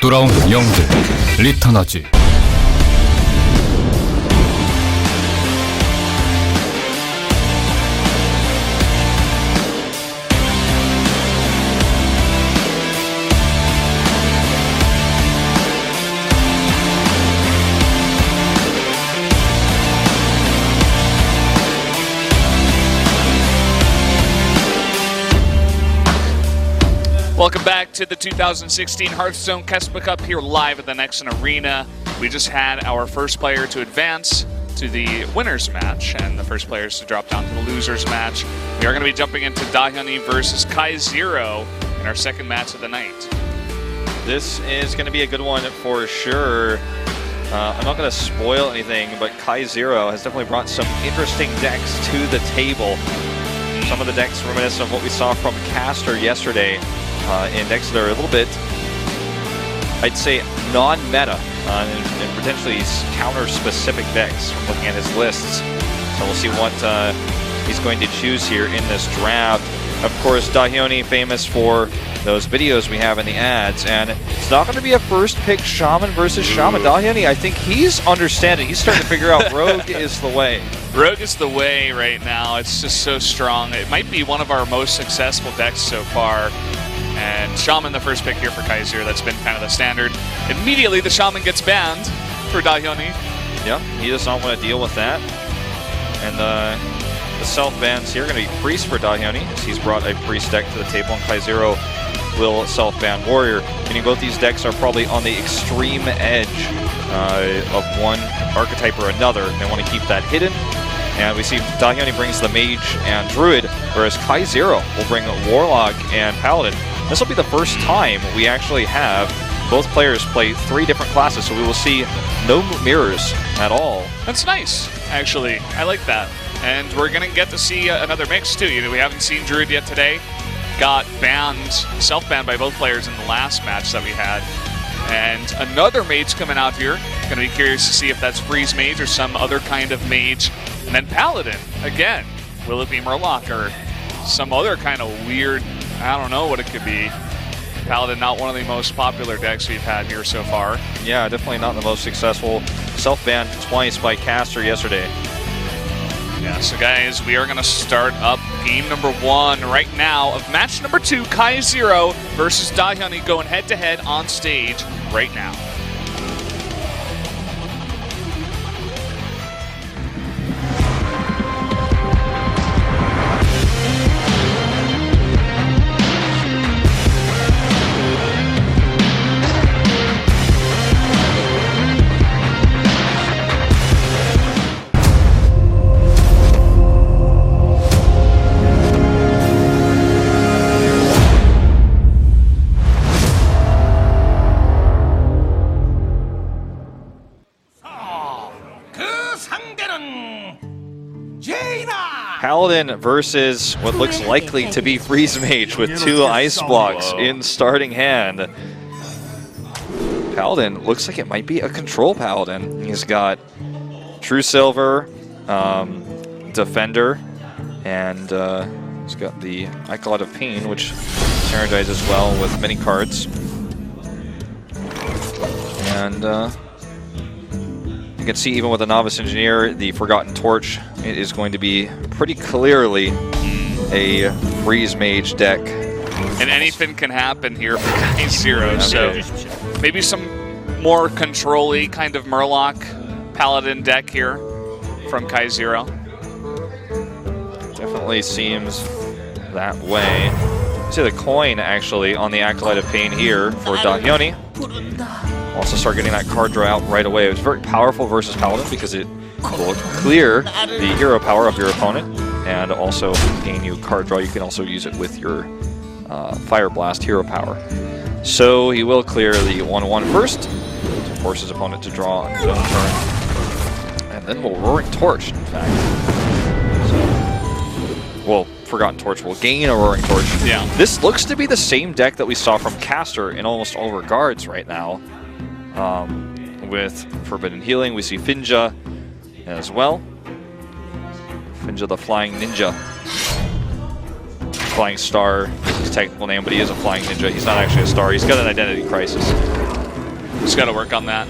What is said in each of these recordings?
돌아온 영들 리턴하지. Welcome back to the 2016 Hearthstone KeSPA Cup here live at the Nexon Arena. We just had our first player to advance to the winners match and the first players to drop down to the losers match. We are going to be jumping into DDaHyoNi versus khaizero in our second match of the night. This is going to be a good one for sure. I'm not going to spoil anything, but khaizero has definitely brought some interesting decks to the table. Some of the decks reminiscent of what we saw from Caster yesterday. In decks that are a little bit, I'd say, non-meta and potentially counter-specific decks from looking at his lists. So we'll see what he's going to choose here in this draft. Of course, DDaHyoNi famous for those videos we have in the ads, and it's not going to be a first pick Shaman versus Shaman. DDaHyoNi, I think he's understanding. He's starting to figure out Rogue is the way. Rogue is the way right now. It's just so strong. It might be one of our most successful decks so far. And Shaman the first pick here for khaizero. That's been kind of the standard. Immediately the Shaman gets banned for DDaHyoNi. Yeah, he does not want to deal with that. And the self-bans here are going to be Priest for DDaHyoNi, as he's brought a Priest deck to the table, and khaizero will self-ban Warrior. Meaning both these decks are probably on the extreme edge of one archetype or another. They want to keep that hidden. And we see DDaHyoNi brings the Mage and Druid, whereas khaizero will bring Warlock and Paladin. This will be the first time we actually have both players play 3 different classes, so we will see no mirrors at all. That's nice, actually. I like that. And we're going to get to see another mix, too. We haven't seen Druid yet today. Got banned, self-banned by both players in the last match that we had. And another Mage coming out here. Going to be curious to see if that's Freeze Mage or some other kind of Mage. And then Paladin, again. Will it be Murloc or some other kind of weird, I don't know what it could be. Paladin, not one of the most popular decks we've had here so far. Yeah, definitely not the most successful. Self-banned twice by Caster yesterday. Yeah, so guys, we are going to start up game number 1 right now of match number 2, khaizero versus DDaHyoNi, going head-to-head on stage right now. Paladin versus what looks likely to be Freeze Mage with 2 ice blocks in starting hand. Paladin looks like it might be a control Paladin. He's got True Silver, Defender, and he's got the Acolyte of Pain, which synergizes well with many cards. And you can see even with the Novice Engineer, the Forgotten Torch, it is going to be pretty clearly a Freeze Mage deck. And anything can happen here for khaizero, so maybe some more control-y kind of Murloc Paladin deck here from khaizero. Definitely seems that way. See the coin actually on the Acolyte of Pain here for DDaHyoNi. Also start getting that card draw out right away. It was very powerful versus Paladin because it will clear the hero power of your opponent and also gain you card draw. You can also use it with your Fire Blast hero power. So he will clear the 1/1 first to force his opponent to draw on his own turn. And then we'll Roaring Torch, in fact. So, well, Forgotten Torch will gain a Roaring Torch. Yeah. This looks to be the same deck that we saw from Caster in almost all regards right now. With Forbidden Healing, we see Finja as well. Finja the Flying Ninja. Flying Star is his technical name, but he is a Flying Ninja. He's not actually a star. He's got an identity crisis. Just got to work on that.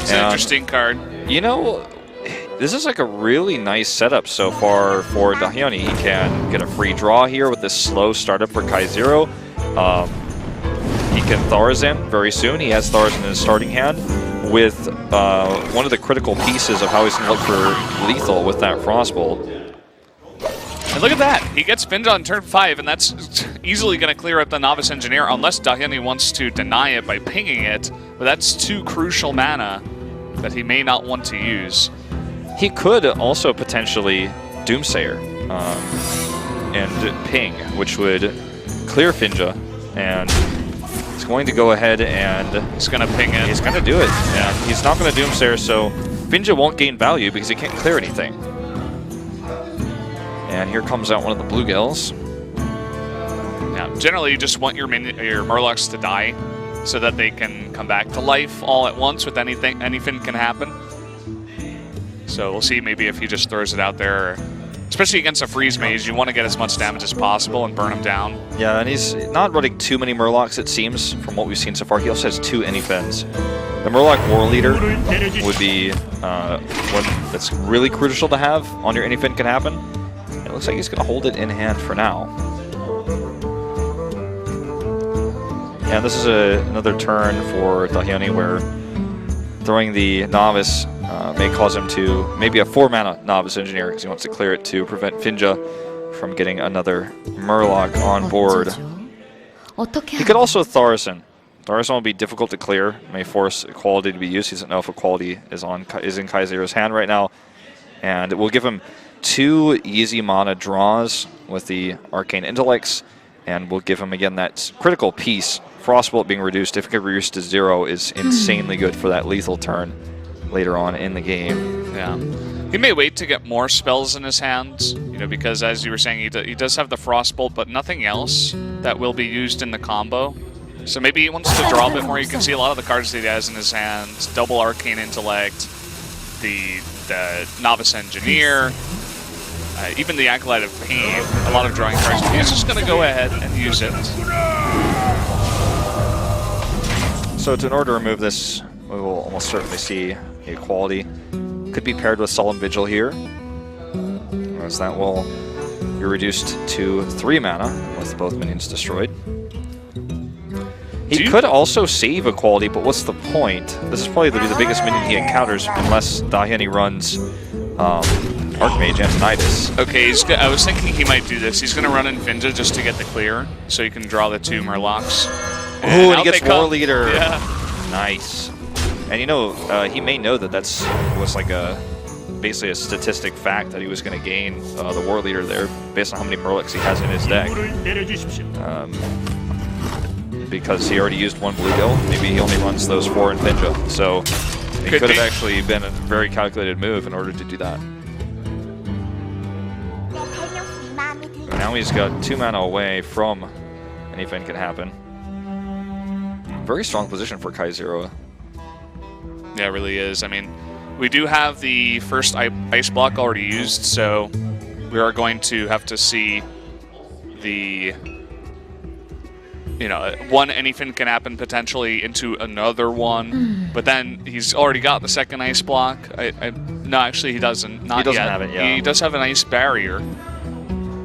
It's an interesting card. You know, this is like a really nice setup so far for DDaHyoNi. He can get a free draw here with this slow startup for khaizero. He can Tharzan very soon. He has Tharzan in his starting hand with one of the critical pieces of how he's going to look for lethal with that Frostbolt. And look at that. He gets Finja on turn 5, and that's easily going to clear up the Novice Engineer, unless DDaHyoNi wants to deny it by pinging it. But that's 2 crucial mana that he may not want to use. He could also potentially Doomsayer and ping, which would clear Finja, and he's going to go ahead and he's going to ping it. He's going to do it. Yeah, he's not going to Doomsayer, so Finja won't gain value because he can't clear anything. And here comes out one of the Bluegills. Yeah, generally you just want your Murlocs to die so that they can come back to life all at once with anything can happen. So we'll see maybe if he just throws it out there. Especially against a freeze mage, you want to get as much damage as possible and burn him down. Yeah, and he's not running too many Murlocs, it seems, from what we've seen so far. He also has 2 Anyfins. The Murloc War Leader would be one that's really crucial to have on your Anyfin can happen. It looks like he's going to hold it in hand for now. And this is another turn for DDaHyoNi where throwing the Novice may cause him to maybe a 4-mana Novice Engineer because he wants to clear it to prevent Finja from getting another Murloc on board. He could also Tharzan. Tharzan will be difficult to clear, may force Equality to be used. He doesn't know if Equality is in khaizero's hand right now. And it will give him 2 easy mana draws with the Arcane Intellects, and will give him again that critical piece. Frostbolt being reduced, if it can be reduced to 0, is insanely good for that lethal turn later on in the game. Yeah. He may wait to get more spells in his hands, you know, because as you were saying, he does have the Frostbolt, but nothing else that will be used in the combo. So maybe he wants to draw a bit more. You can see a lot of the cards that he has in his hands. Double Arcane Intellect, the Novice Engineer, even the Acolyte of Pain, a lot of drawing cards. He's just going to go ahead and use it. So in order to remove this, we will almost certainly see Equality. Could be paired with Solemn Vigil here, as that will be reduced to 3 mana with both minions destroyed. He could also save Equality, but what's the point? This is probably the biggest minion he encounters unless DDaHyoNi runs Archmage Antonidas. Okay, I was thinking he might do this. He's going to run in Finja just to get the clear, so he can draw the 2 Murlocs. Oh, and he gets War Leader. Yeah. Nice. And you know, he may know that was like basically a statistic fact that he was going to gain the War Leader there based on how many Murlocs he has in his deck. Because he already used 1 Bluegill, maybe he only runs those 4 in Finja. So it could have actually been a very calculated move in order to do that. Now he's got 2 mana away from anything can happen. Very strong position for khaizero. Yeah, it really is. I mean, we do have the first ice block already used, so we are going to have to see the, you know, one anything can happen potentially into another one, but then he's already got the second ice block. No, actually he doesn't. Not he doesn't yet. have it, yeah. He does have an ice barrier.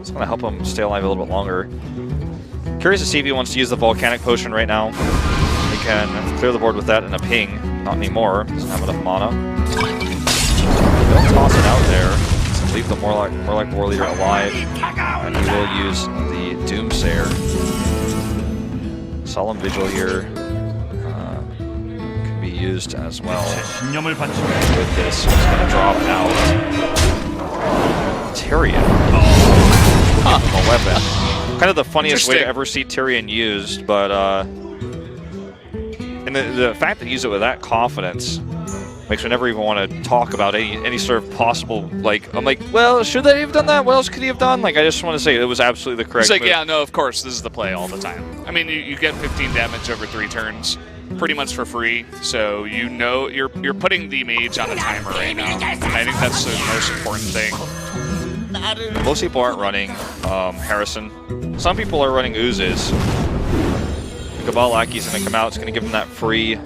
It's going to help him stay alive a little bit longer. Curious to see if he wants to use the Volcanic Potion right now. He can clear the board with that and a ping. Not anymore. Doesn't have enough mana. He'll toss it out there. So leave the Murloc War Leader alive. And he will use the Doomsayer. Solemn Vigil here can be used as well. With this, he's going to drop out Tyrion. A weapon. Kind of the funniest way to ever see Tyrion used, but and the fact that he used it with that confidence makes me never even want to talk about any sort of possible, like, I'm like, well, should they have done that? What else could he have done? Like, I just want to say it was absolutely the correct It's like, move. yeah, no, of course, this is the play all the time. I mean, you get 15 damage over 3 turns, pretty much for free, so you know you're putting the mage on a timer right now. And I think that's the most important thing. Most people aren't running Harrison. Some people are running Oozes Cabal Lackey's going to come out. It's going to give him that free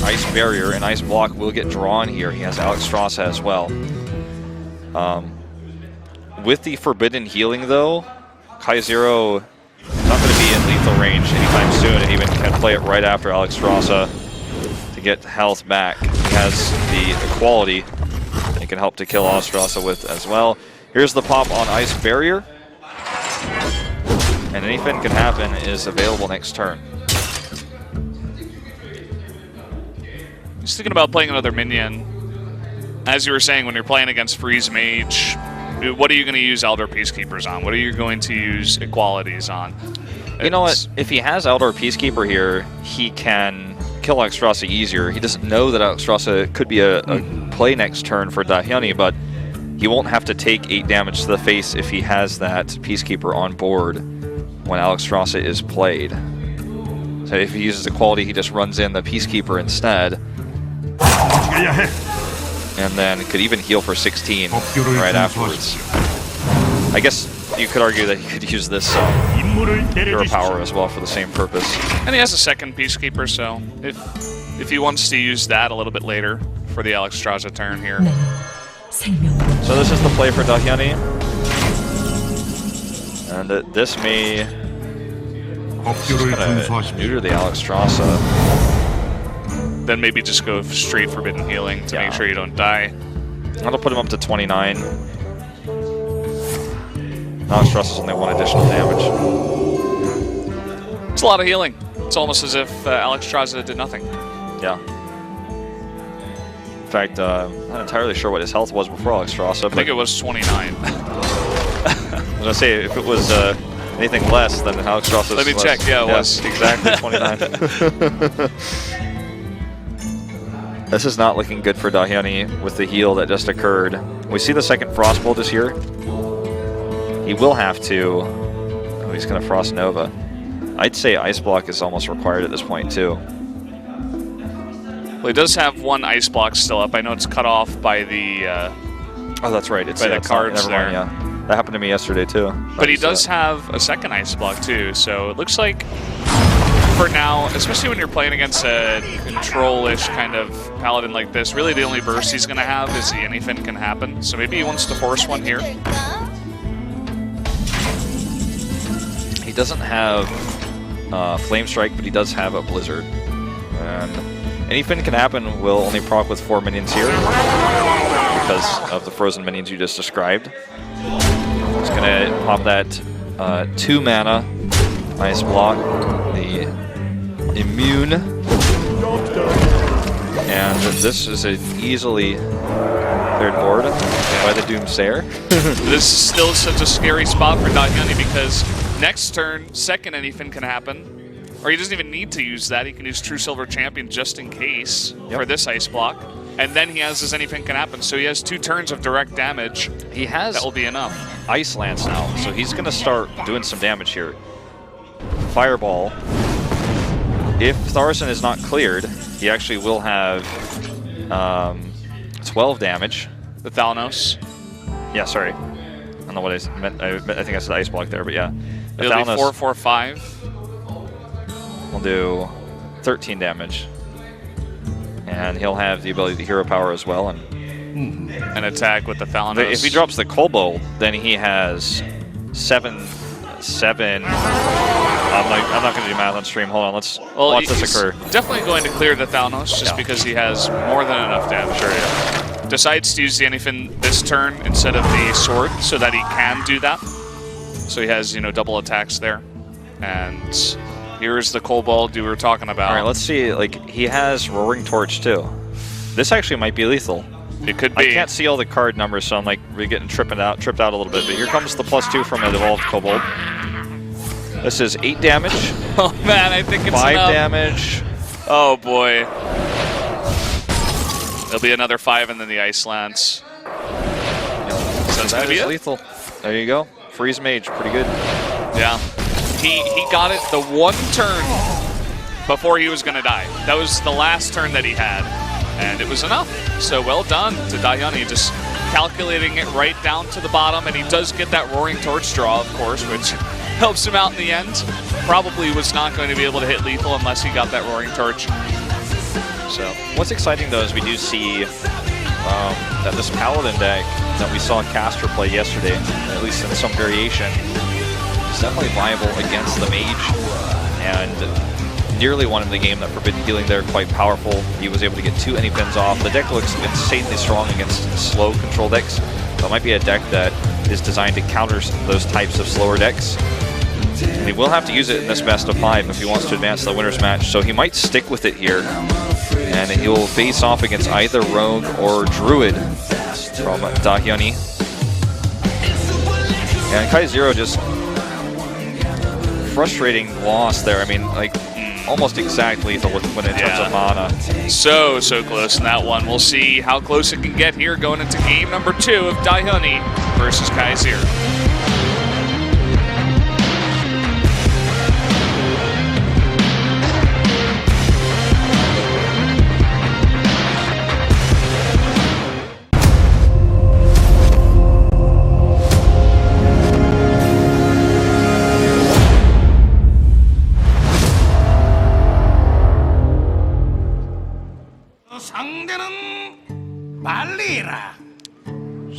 ice barrier, and ice block will get drawn here. He has Alex Strasza as well. With the forbidden healing, though, khaizero is not going to be in lethal range anytime soon, and even can play it right after Alex Strasza to get health back. He has the equality he can help to kill Strasza with as well. Here's the pop on ice barrier, and anything can happen is available next turn. Just thinking about playing another minion. As you were saying, when you're playing against Freeze Mage, what are you going to use Eldar Peacekeepers on? What are you going to use Equalities on? You know what? If he has Eldar Peacekeeper here, he can kill Alex Strasza easier. He doesn't know that Alex Strasza could be a play next turn for DDaHyoNi, but he won't have to take 8 damage to the face if he has that Peacekeeper on board when Alex Strasza is played. So if he uses Equality, he just runs in the Peacekeeper instead. And then could even heal for 16 right afterwards. I guess you could argue that he could use this hero power as well for the same purpose. And he has a second Peacekeeper, so if he wants to use that a little bit later for the Alex Strasza turn here. So this is the play for DDaHyoNi. And this may just gonna neuter the Alex Strasza. Then maybe just go straight Forbidden Healing to make sure you don't die. That'll put him up to 29. Alex Strasza's only 1 additional damage. It's a lot of healing. It's almost as if Alex Strasza did nothing. Yeah. In fact, I'm not entirely sure what his health was before Alex Strasza. I think it was 29. I was going to say, if it was anything less than Alex Strasza's. Let me check. Yeah, it was. Exactly 29. This is not looking good for DDaHyoNi with the heal that just occurred. We see the second Frostbolt is here. He will have to... Oh, he's going to Frost Nova. I'd say Ice Block is almost required at this point, too. Well, he does have 1 Ice Block still up. I know it's cut off by the... oh, that's right. It's by the cards there. Yeah. That happened to me yesterday, too. But he does have a second Ice Block, too. So it looks like, for now, especially when you're playing against a control-ish kind of paladin like this, really the only burst he's going to have is the anything can happen. So maybe he wants to force one here. He doesn't have Flame Strike, but he does have a Blizzard. And anything can happen will only proc with 4 minions here because of the frozen minions you just described. He's going to pop that 2 mana Ice Block, the Immune, and this is an easily cleared board by the Doomsayer. This is still such a scary spot for DDaHyoNi because next turn, second anything can happen. Or he doesn't even need to use that. He can use True Silver Champion just in case for this Ice Block. And then he has his anything can happen. So he has 2 turns of direct damage. He has that will be enough. Ice Lance now, so he's going to start doing some damage here. Fireball. If Tharson is not cleared, he actually will have 12 damage. The Thalnos. Yeah, sorry. I don't know what I meant. I think I said Ice Block there, but yeah. The It'll Thalnos be 4, 4, 5. will do 13 damage. And he'll have the ability to hero power as well. And an attack with the Thalnos. if he drops the Kobold, then he has 7. I'm not going to do math on stream. Hold on, let's watch this occur. Definitely going to clear the Thalnos just because he has more than enough damage. Sure, yeah. Decides to use the anything this turn instead of the sword so that he can do that. So he has, double attacks there. And here's the Kobold you were talking about. All right, let's see. Like, he has Roaring Torch too. This actually might be lethal. It could be. I can't see all the card numbers, so I'm like getting tripped out a little bit. But here comes the +2 from an evolved Kobold. This is 8 damage. Oh man, I think it's 5 enough. damage. Oh boy. There'll be another 5 and then the Ice Lance. So That is lethal. There you go. Freeze Mage, pretty good. Yeah. He got it the 1 turn before he was going to die. That was the last turn that he had, and it was enough. So well done to DDaHyoNi, just calculating it right down to the bottom, and he does get that Roaring Torch draw, of course, which helps him out in the end. Probably was not going to be able to hit lethal unless he got that Roaring Torch. So what's exciting though is we do see that this Paladin deck that we saw Caster play yesterday, at least in some variation, is definitely viable against the Mage, and nearly won him the game. That Forbidden Healing there, quite powerful. He was able to get 2 pins off. The deck looks insanely strong against slow control decks, so it might be a deck that is designed to counter those types of slower decks. And he will have to use it in this best of 5 if he wants to advance to the winner's match, so he might stick with it here. And he'll face off against either Rogue or Druid from DDaHyoNi. And khaizero just frustrating loss there. I mean, like, almost exact lethal when in terms of mana. So close in that one. We'll see how close it can get here going into game number 2 of DDaHyoNi versus khaizero.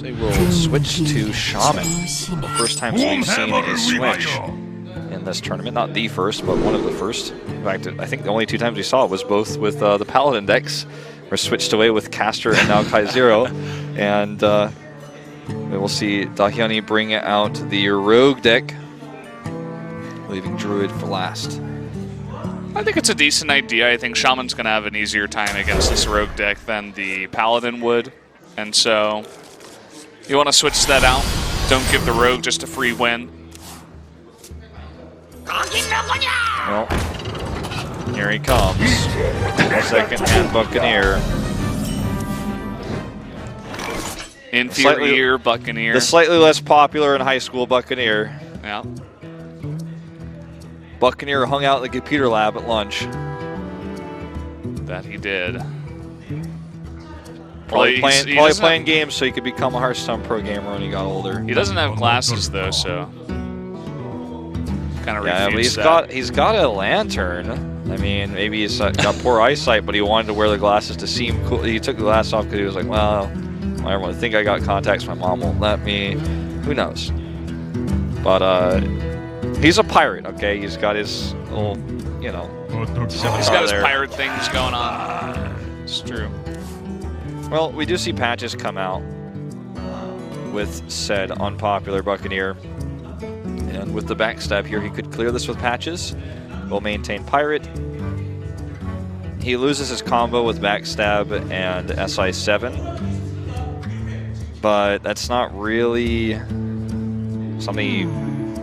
They will switch to Shaman. The first time we've seen a switch in this tournament. Not the first, but one of the first. In fact, I think the only 2 times we saw it was both with the Paladin decks, were switched away with Caster and now khaizero. And we will see DDaHyoNi bring out the Rogue deck, leaving Druid for last. I think it's a decent idea. I think Shaman's going to have an easier time against this Rogue deck than the Paladin would. And so you want to switch that out. Don't give the Rogue just a free win. Well, here he comes. Second-hand Buccaneer. Inferior Buccaneer. The slightly less popular in high school Buccaneer. Yeah. Buccaneer hung out in the computer lab at lunch. That he did. Probably playing games so he could become a Hearthstone pro gamer when he got older. He doesn't have glasses though, so kind of refutes but he's got a lantern. I mean, maybe he's got poor eyesight, but he wanted to wear the glasses to seem cool. He took the glasses off because he was like, well, I don't think I got contacts. My mom won't let me. Who knows? But he's a pirate, okay? He's got his little, you know, he's got his pirate things going on. It's true. Well, we do see patches come out with said unpopular Buccaneer. And with the backstab here, he could clear this with patches. Will maintain pirate. He loses his combo with backstab and SI7. But that's not really something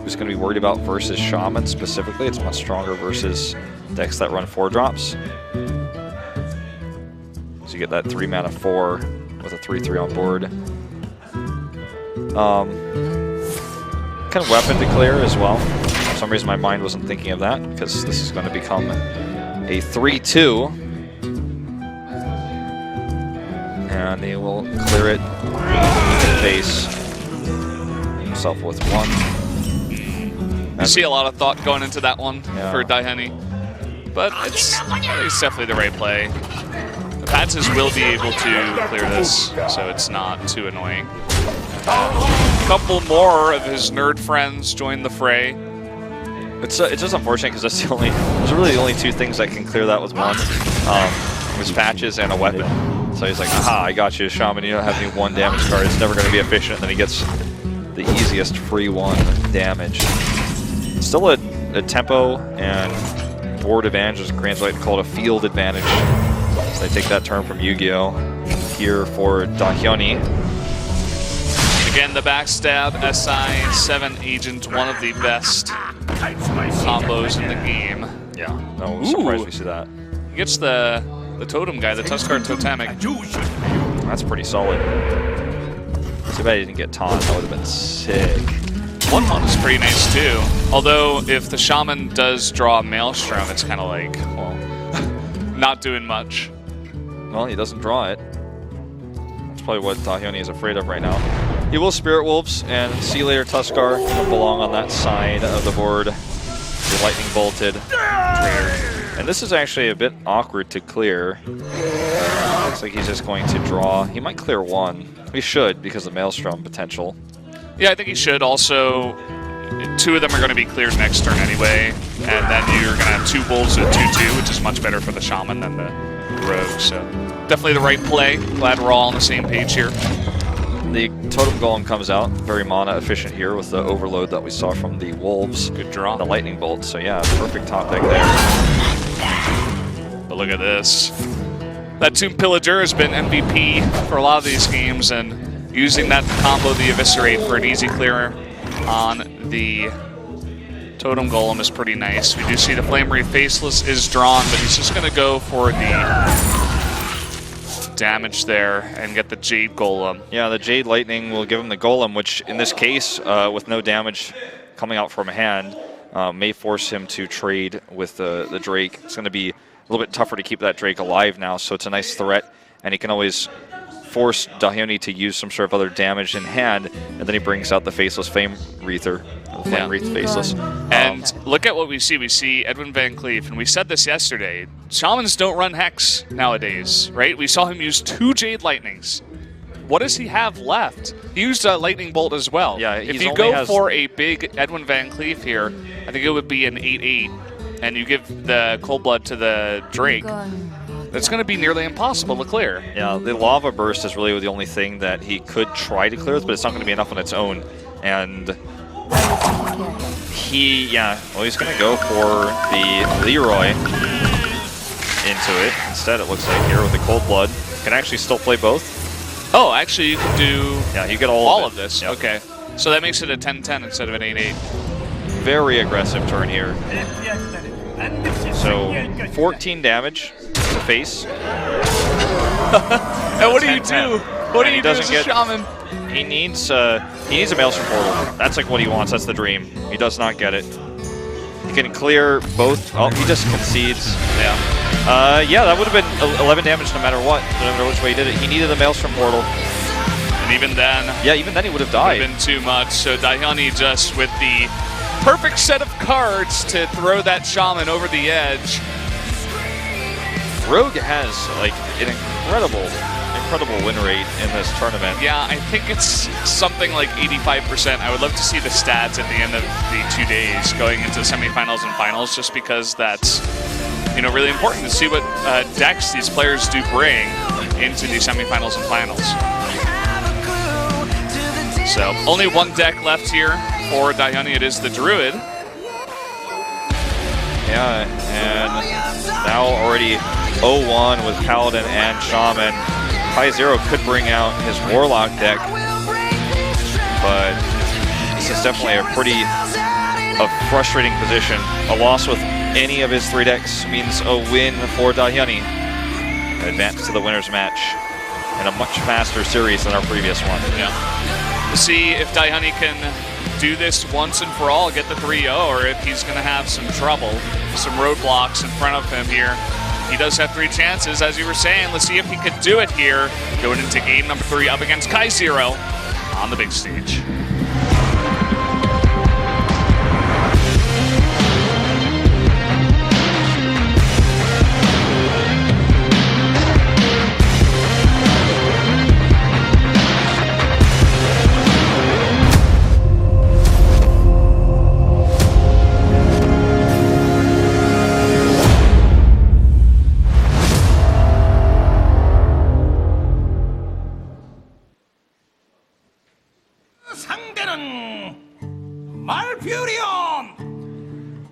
who's going to be worried about versus Shaman specifically. It's much stronger versus decks that run 4-drops. So you get that 3 mana 4 with a 3/3 on board. Kind of weapon to clear as well. For some reason my mind wasn't thinking of that, because this is going to become a 3/2. And he will clear it. He can face himself with 1. You see a lot of thought going into that one for DDaHyoNi, but it's definitely the right play. The patches will be able to clear this, so it's not too annoying. A couple more of his nerd friends join the fray. It's just unfortunate because that's those are really the only 2 things that can clear that with 1. His patches and a weapon. So he's like, aha, I got you, Shaman. You don't have any 1 damage card. It's never going to be efficient. And then he gets the easiest free 1 damage. Still a tempo and board advantage, as Grands like to call it, a field advantage. So they take that term from Yu-Gi-Oh! Here for DDaHyoNi. Again, the backstab SI7 agent, one of the best combos in the game. Yeah, no, I'm surprised we see that. He gets the totem guy, the Tuskar Totemic. That's pretty solid. Too bad he didn't get taunt. That would have been sick. 1/1 is pretty nice too. Although if the Shaman does draw a Maelstrom, it's kind of like, well, not doing much. Well, he doesn't draw it. That's probably what DDaHyoNi is afraid of right now. He will Spirit Wolves, and see you later, Tuskar. He'll belong on that side of the board. You're lightning bolted. And this is actually a bit awkward to clear. Looks like he's just going to draw. He might clear one. He should, because of Maelstrom potential. Yeah, I think he should. Also, 2 of them are going to be cleared next turn anyway. And then you're going to have 2 Wolves with 2/2, which is much better for the Shaman than the Rogue. So definitely the right play. Glad we're all on the same page here. The Totem Golem comes out, very mana efficient here with the overload that we saw from the Wolves. Good draw. The Lightning Bolt, so yeah, perfect top deck there. But look at this. That Tomb Pillager has been MVP for a lot of these games, and using that to combo the Eviscerate for an easy clear on the Totem Golem is pretty nice. We do see the Flame Wreath Faceless is drawn, but he's just going to go for the damage there and get the Jade Golem. Yeah, the Jade Lightning will give him the Golem, which in this case, with no damage coming out from hand, may force him to trade with the Drake. It's going to be a little bit tougher to keep that Drake alive now, so it's a nice threat, and he can always force DDaHyoNi to use some sort of other damage in hand, and then he brings out the Faceless Flame Wreather, the Flame Wreath Faceless. And look at what we see. We see Edwin Van Cleef, and we said this yesterday. Shamans don't run Hex nowadays, right? We saw him use 2 Jade Lightnings. What does he have left? He used a Lightning Bolt as well. Yeah, if you go for a big Edwin Van Cleef here, I think it would be an 8/8, and you give the Cold Blood to the Drake. It's going to be nearly impossible to clear. Yeah, the Lava Burst is really the only thing that he could try to clear with, but it's not going to be enough on its own. And he's going to go for the Leroy into it. Instead, it looks like here with the Cold Blood. Can actually still play both. Oh, actually, you can do you get all of this. Yep. Okay. So that makes it a 10/10 instead of an 8/8. Very aggressive turn here. So 14 damage to face. And what do you do? What do you do as a Shaman? He needs a Maelstrom Portal. That's like what he wants. That's the dream. He does not get it. He can clear both. Oh, he just concedes. Yeah. That would have been 11 damage no matter what. No matter which way he did it. He needed the Maelstrom Portal. And even then... Yeah, even then he would have died. Would have been too much. So DDaHyoNi just with the perfect set of cards to throw that Shaman over the edge. Rogue has like an incredible win rate in this tournament. Yeah, I think it's something like 85%. I would love to see the stats at the end of the 2 days going into semifinals and finals, just because that's really important to see what decks these players do bring into the semifinals and finals. So only 1 deck left here for DDaHyoNi. It is the Druid. Yeah, and now already 0-1 with Paladin and Shaman. khaizero could bring out his Warlock deck, but this is definitely a frustrating position. A loss with any of his 3 decks means a win for DDaHyoNi. Advance to the winner's match in a much faster series than our previous one. Yeah. To see if DDaHyoNi can do this once and for all, get the 3-0, or if he's going to have some trouble, some roadblocks in front of him here. He does have 3 chances, as you were saying. Let's see if he could do it here, going into game number 3 up against khaizero on the big stage.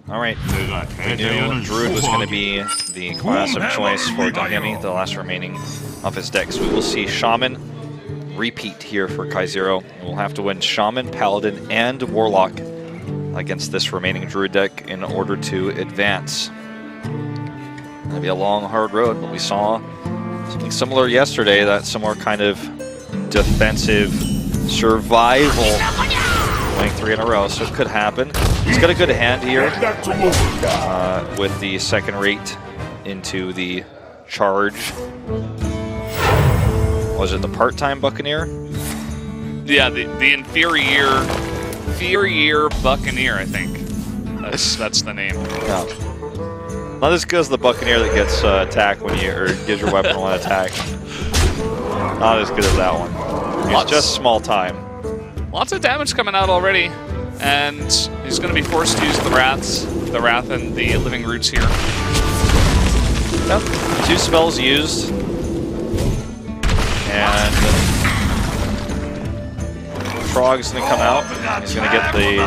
Alright, we knew Druid was going to be the class of choice for DDaHyoNi, the last remaining of his decks. We will see Shaman repeat here for khaizero. We'll have to win Shaman, Paladin, and Warlock against this remaining Druid deck in order to advance. It's going to be a long, hard road, but we saw something similar yesterday, that similar kind of defensive survival, winning 3 in a row, so it could happen. He's got a good hand here with the second rate into the charge. Was it the part-time Buccaneer? Yeah, the inferior Buccaneer, I think. That's the name. Yeah. Not as good as the Buccaneer that gets attacked when you, or gives your weapon one attack. Not as good as that one. It's just small time. Lots of damage coming out already, and he's going to be forced to use the Wrath and the Living Roots here. Yep. 2 spells used. And Frog's going to come out. He's going to get the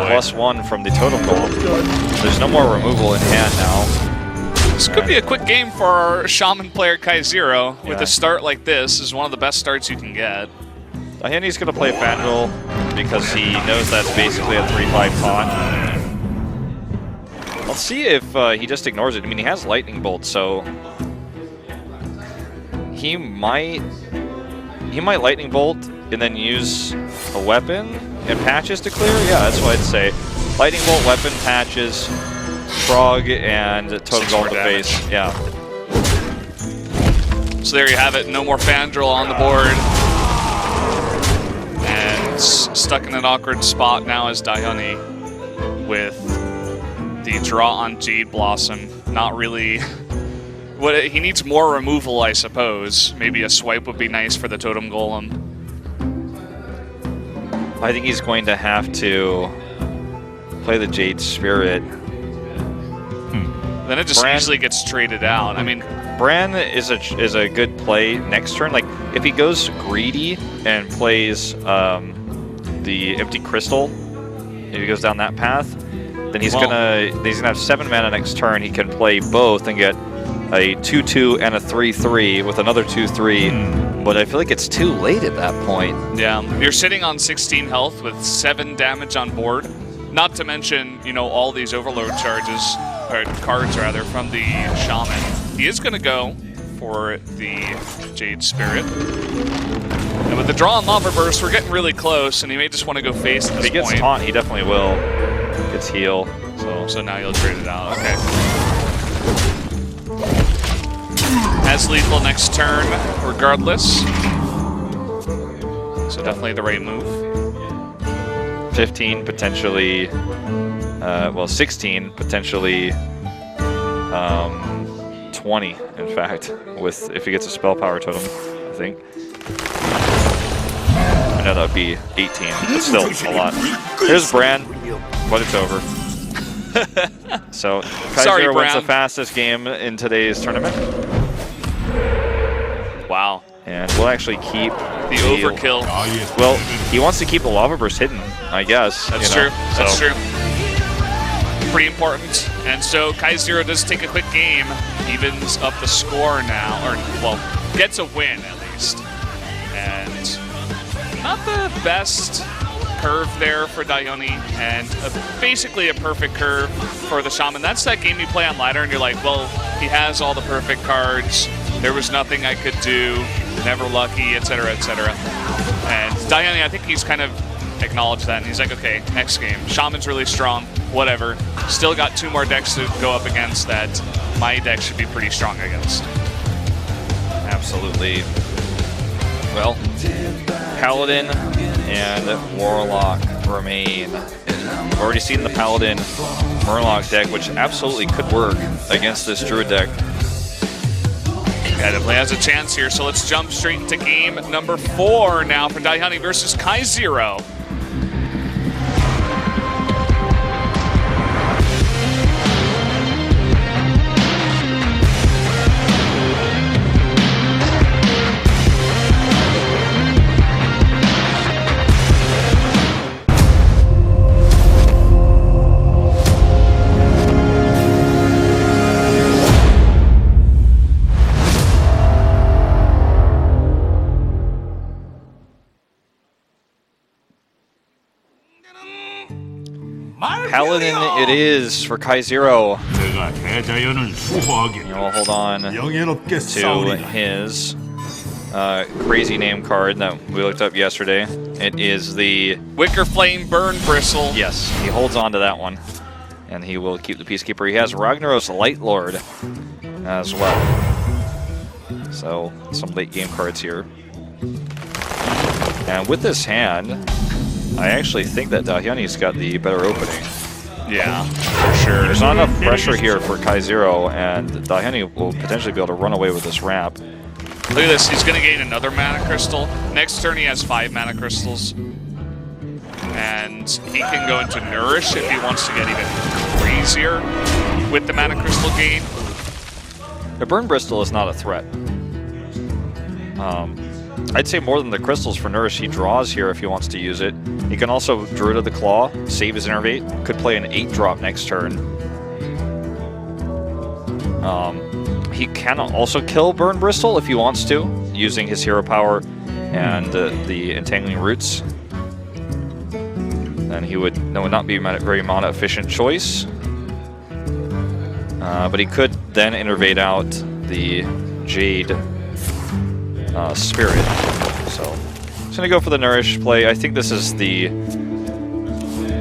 +1 from the Totem Golem. There's no more removal in hand now. This could be a quick game for our Shaman player khaizero. With a start like this, is one of the best starts you can get. DDaHyoNi's going to play Fandral because he knows that's basically a 3-5 taunt. I'll see if he just ignores it. I mean, he has Lightning Bolt, so he might Lightning Bolt and then use a weapon and patches to clear. Yeah, that's what I'd say. Lightning Bolt, weapon, patches, Frog, and Totem Golem to base. Yeah. So there you have it. No more Fandral on the board. And stuck in an awkward spot now is DDaHyoNi with the draw on Jade Blossom. Not really. He needs more removal, I suppose. Maybe a swipe would be nice for the Totem Golem. I think he's going to have to play the Jade Spirit. Then it just easily gets traded out. I mean, Bran is a good play next turn. Like if he goes greedy and plays the Empty Crystal, if he goes down that path, then he's gonna have 7 mana next turn. He can play both and get a 2/2 and a 3/3 with another 2/3. But I feel like it's too late at that point. Yeah, you're sitting on 16 health with 7 damage on board. Not to mention, you know, all these overload charges, or cards rather, from the Shaman. He is going to go for the Jade Spirit. And with the draw on Lava Burst, we're getting really close, and he may just want to go face at this point. If he gets taunt, he definitely will. Gets heal. So now he'll trade it out. Okay. Has lethal next turn, regardless. So definitely the right move. 15, potentially, well, 16, potentially 20, in fact, with if he gets a spell power totem, I think. I know that would be 18, but still a lot. Here's Bran, but it's over. So khaizero wins the fastest game in today's tournament. Wow. And we'll actually keep the overkill. Well, he wants to keep the Lava Burst hidden, I guess. That's true. That's true. Pretty important. And so khaizero does take a quick game, evens up the score now, or, well, gets a win at least. And not the best curve there for DDaHyoNi, and basically a perfect curve for the Shaman. That's that game you play on ladder and you're like, well, he has all the perfect cards. There was nothing I could do, never lucky, etc., etc. And DDaHyoNi, I think he's kind of acknowledged that, and he's like, okay, next game. Shaman's really strong, whatever. Still got 2 more decks to go up against that my deck should be pretty strong against. Absolutely. Well, Paladin and Warlock remain. We've already seen the Paladin Murloc deck, which absolutely could work against this Druid deck. Yeah, definitely has a chance here, so let's jump straight into game number 4 now for DDaHyoNi versus khaizero. Paladin it is for khaizero. DDaHyoN을 수호하게 We'll hold on 영예롭게 to 싸우리라. his crazy name card that we looked up yesterday. It is the Wicker Flame Burn Bristle. Yes, he holds on to that one, and he will keep the Peacekeeper. He has Ragnaros Light Lord as well. So some late game cards here. And with this hand, I actually think that DDaHyoNi's got the better opening. Yeah, for sure. There's not enough pressure here for khaizero, and DDaHyoNi will potentially be able to run away with this ramp. Look at this, he's going to gain another mana crystal. Next turn he has 5 mana crystals. And he can go into Nourish if he wants to get even crazier with the mana crystal gain. The Burn Bristle is not a threat. I'd say more than the crystals for Nourish. He draws here if he wants to use it. He can also Druid of the Claw, save his Innervate, could play an 8-drop next turn. He can also kill Burn Bristle if he wants to, using his hero power and the Entangling Roots. And that would not be a very mana efficient choice. But he could then Innervate out the Jade Spirit. So just gonna go for the Nourish play. I think this is the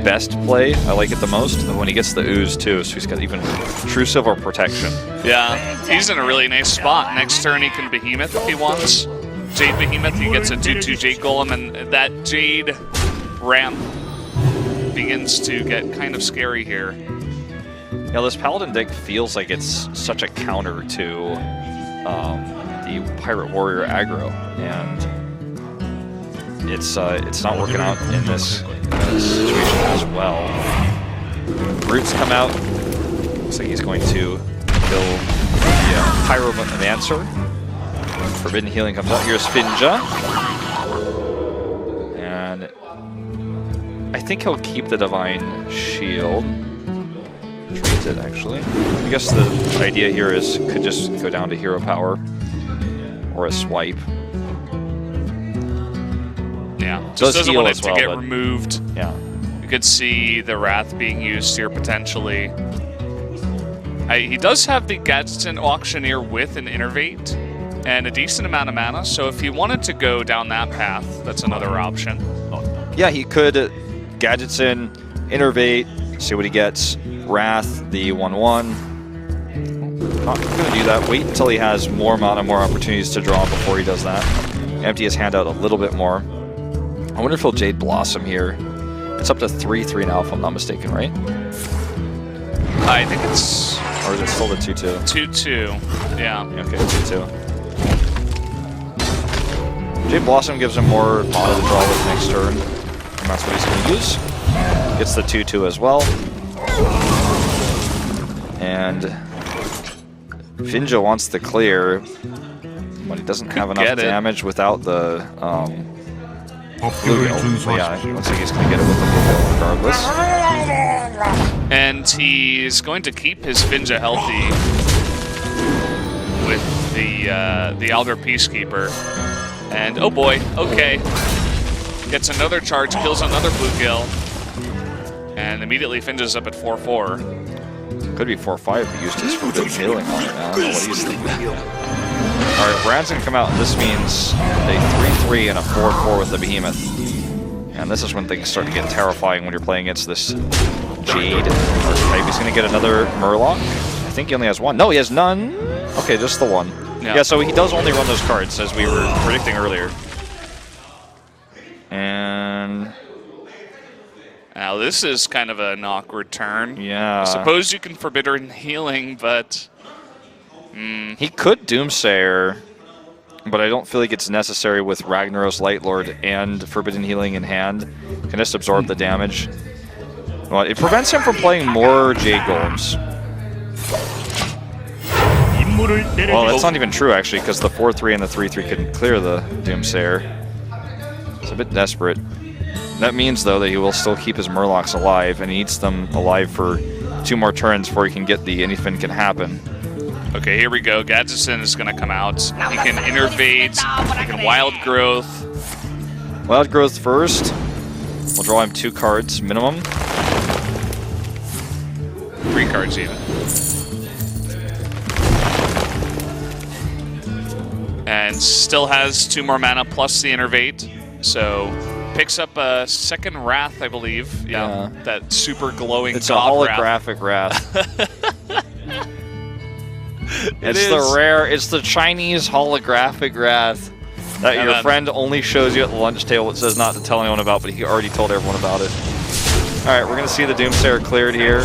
best play. I like it the most when he gets the Ooze too, so he's got even True Silver protection. Yeah, he's in a really nice spot. Next turn he can Behemoth if he wants. Jade Behemoth, he gets a 2/2 Jade Golem, and that Jade ramp begins to get kind of scary here. Now this Paladin deck feels like it's such a counter to the Pirate Warrior aggro, and it's not working out in this situation as well. Roots come out. Looks like he's going to kill the Pyromancer. Forbidden Healing comes out. Here's Finja. And I think he'll keep the Divine Shield. Treat it, actually. I guess the idea here is could just go down to hero power or a swipe. Yeah, just doesn't want it to get but removed. Yeah. You could see the Wrath being used here potentially. He does have the Gadsden Auctioneer with an Innervate and a decent amount of mana, so if he wanted to go down that path, that's another option. Yeah, he could Gadgets in, Innervate, see what he gets. Wrath, the 1/1. Not going to do that. Wait until he has more mana, more opportunities to draw before he does that. Empty his hand out a little bit more. I wonder if he'll Jade Blossom here. It's up to 3/3 now, if I'm not mistaken, right? I think it's... Or is it still the 2/2? 2/2, yeah. Okay, 2/2. Jade Blossom gives him more mana to draw with next turn, and that's what he's going to use. Gets the 2/2 as well. And Finja wants the clear, but he doesn't have enough damage without the Bluegill. But yeah, it looks like he's going to get it with the Bluegill regardless. And he's going to keep his Finja healthy with the Alder Peacekeeper. And oh boy, okay. Gets another charge, kills another Bluegill. And immediately Finja's up at 4/4. Could be 4/5 if he used his Forbidden Healing on it. I don't know what he's thinking. Alright, Brad's going to come out, and this means a 3/3 and a 4/4 with the Behemoth. And this is when things start to get terrifying when you're playing against this Jade archetype. He's going to get another Murloc. I think he only has one. No, he has none. Okay, just the one. Yeah, so he does only run those cards, as we were predicting earlier. And... now this is kind of an awkward turn. Yeah. I suppose you can Forbidden Healing, but... He could Doomsayer, but I don't feel like it's necessary with Ragnaros Lightlord and Forbidden Healing in hand. Can just absorb the damage. Well, it prevents him from playing more Jade Golems. Well, that's not even true, actually, because the 4/3 and the 3/3 can clear the Doomsayer. It's a bit desperate. That means, though, that he will still keep his Murlocs alive, and he needs them alive for 2 more turns before he can get the Anything Can Happen. Okay, here we go. Gadsden is going to come out. He can Innervate, he can Wild Growth. Wild Growth first. We'll draw him 2 cards minimum. 3 cards even. And still has 2 more mana plus the Innervate. So picks up a second Wrath, I believe. Yeah. That super glowing It's a holographic Wrath. It's the Chinese holographic Wrath. That And your then- friend only shows you at the lunch table. It says not to tell anyone about, but he already told everyone about it. All right, we're going to see the Doomsayer cleared here.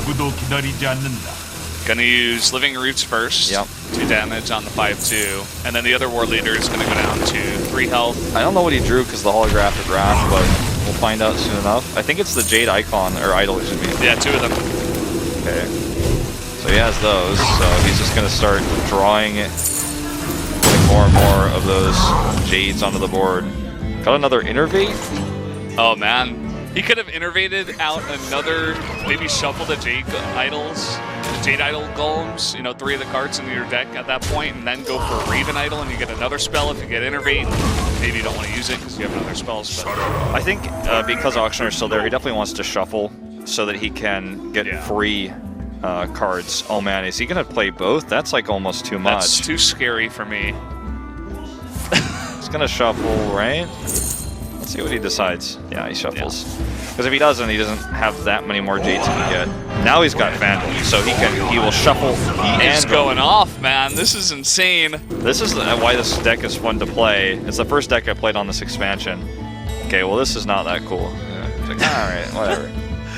누구도 기다리지 않는다. Gonna use Living Roots first. Yep. 2 damage on the 5/2. And then the other War Leader is gonna go down to 3 health. I don't know what he drew because the holographic wrath, but we'll find out soon enough. I think it's the Jade Icon, or Idol, excuse me. Yeah, 2 of them. Okay. So he has those, so he's just going to start drawing it, putting more and more of those Jades onto the board. Got another Innervate? Oh man. He could have innervated out another, maybe shuffle the Jade Idol Golems, you know, 3 of the cards into your deck at that point, and then go for Raven Idol, and you get another spell if you get Innervate. Maybe you don't want to use it because you have other spells. But I think because Auctioneer's still there, he definitely wants to shuffle so that he can get free cards. Oh man, is he going to play both? That's like almost too much. that's too scary for me. He's going to shuffle, right? Let's see what he decides. Yeah, he shuffles. Because if he doesn't have that many more Jades he can get. Now he's got Vandal, so he will shuffle. He's going off, man. This is insane. This is why this deck is fun to play. It's the first deck I played on this expansion. Okay, well this is not that cool. It's like, all right, whatever.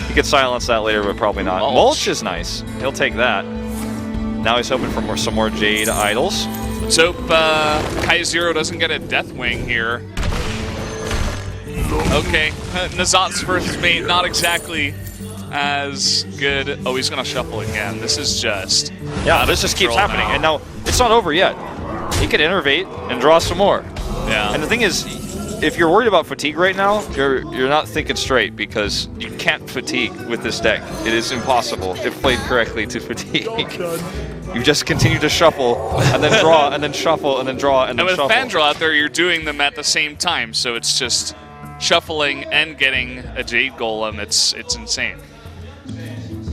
You could silence that later, but probably not. Mulch is nice. He'll take that. Now he's hoping for some more Jade Idols. Let's hope khaizero doesn't get a Deathwing here. Okay, Nazat's first mate, not exactly as good. Oh, he's gonna shuffle again. This is just This just keeps happening, now. and now it's not over yet. He could innervate and draw some more. Yeah. And the thing is, if you're worried about fatigue right now, you're not thinking straight because you can't fatigue with this deck. It is impossible, if played correctly, to fatigue. You just continue to shuffle, and then draw, and then shuffle, and then draw, and then with shuffle. Fandral out there, you're doing them at the same time, so it's just shuffling and getting a Jade Golem. It's insane.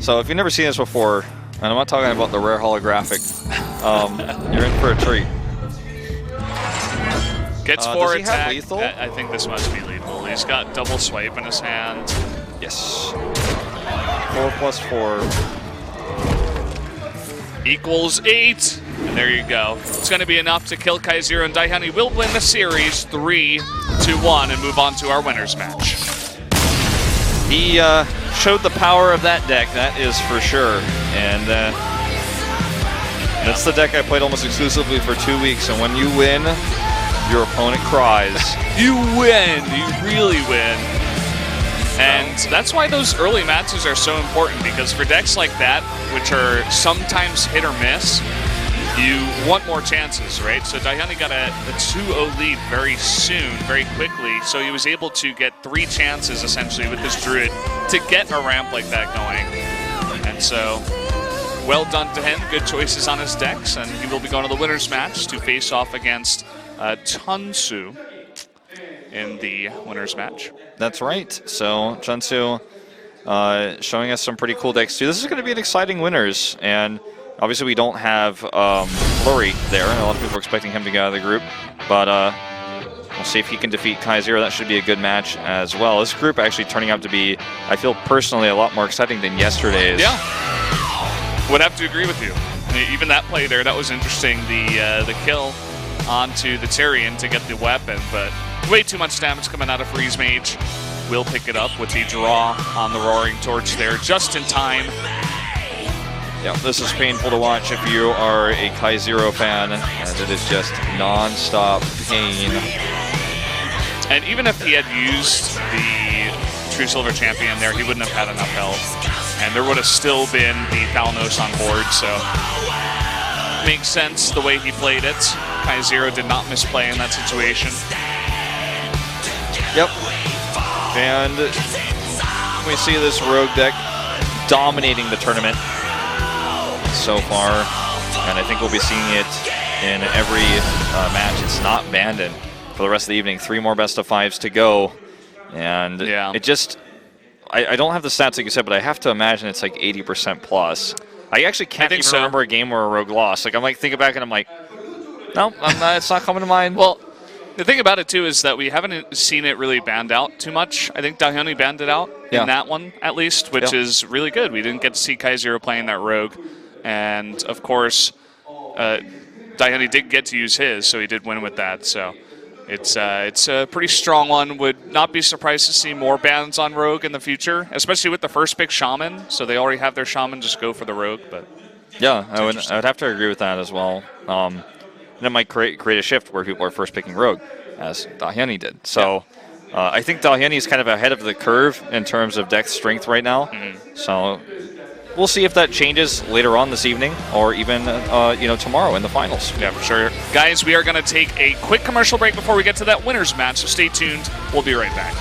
So if you've never seen this before, and I'm not talking about the rare holographic, you're in for a treat. Gets 4 does he have attack. lethal? I think this must be lethal. He's got double swipe in his hand. Yes. 4+4. Equals 8. And there you go. It's going to be enough to kill khaizero, and DDaHyoNi will win the series 3-1 and move on to our winners match. He showed the power of that deck, that is for sure. And that's the deck I played almost exclusively for 2 weeks. And when you win, your opponent cries. You win. You really win. And that's why those early matches are so important, because for decks like that, which are sometimes hit or miss, you want more chances, right? So DDaHyoNi got a 2-0 lead very soon, very quickly, so he was able to get 3 chances, essentially, with this Druid to get a ramp like that going. And so, well done to him. Good choices on his decks, and he will be going to the winner's match to face off against Chunsu in the winner's match. That's right. So Chunsu showing us some pretty cool decks too. This is going to be an exciting winners, and obviously we don't have Flurry there, and a lot of people are expecting him to get out of the group. But we'll see if he can defeat khaizero. That should be a good match as well. This group actually turning out to be, I feel personally, a lot more exciting than yesterday's. Yeah, would have to agree with you. Even that play there, that was interesting. The kill onto the Tyrion to get the weapon, but way too much damage coming out of Freeze Mage. Will pick it up with the draw on the Roaring Torch there, just in time. Yeah, this is painful to watch if you are a khaizero fan, as it is just non-stop pain. And even if he had used the True Silver Champion there, he wouldn't have had enough health. And there would have still been the Thalnos on board, so makes sense the way he played it. khaizero did not misplay in that situation. Yep. And we see this rogue deck dominating the tournament so far, and I think we'll be seeing it in every match. It's not abandoned for the rest of the evening. 3 more best of 5s to go, and it just, I don't have the stats like you said, but I have to imagine it's like 80% plus. I actually can't even remember a game where a rogue lost. Like, I'm like thinking back and I'm like, no, it's not coming to mind. Well, the thing about it, too, is that we haven't seen it really banned out too much. I think DDaHyoNi banned it out in that one, at least, which is really good. We didn't get to see khaizero playing that rogue. And, of course, DDaHyoNi did get to use his, so he did win with that. So it's a pretty strong one. Would not be surprised to see more bans on Rogue in the future, especially with the first pick Shaman. So they already have their Shaman, just go for the Rogue. But yeah, I would have to agree with that as well. And it might create a shift where people are first picking Rogue, as DDaHyoNi did. So I think DDaHyoNi is kind of ahead of the curve in terms of deck strength right now. So we'll see if that changes later on this evening or even tomorrow in the finals. Yeah, for sure. Guys, we are going to take a quick commercial break before we get to that winners match, so stay tuned. We'll be right back.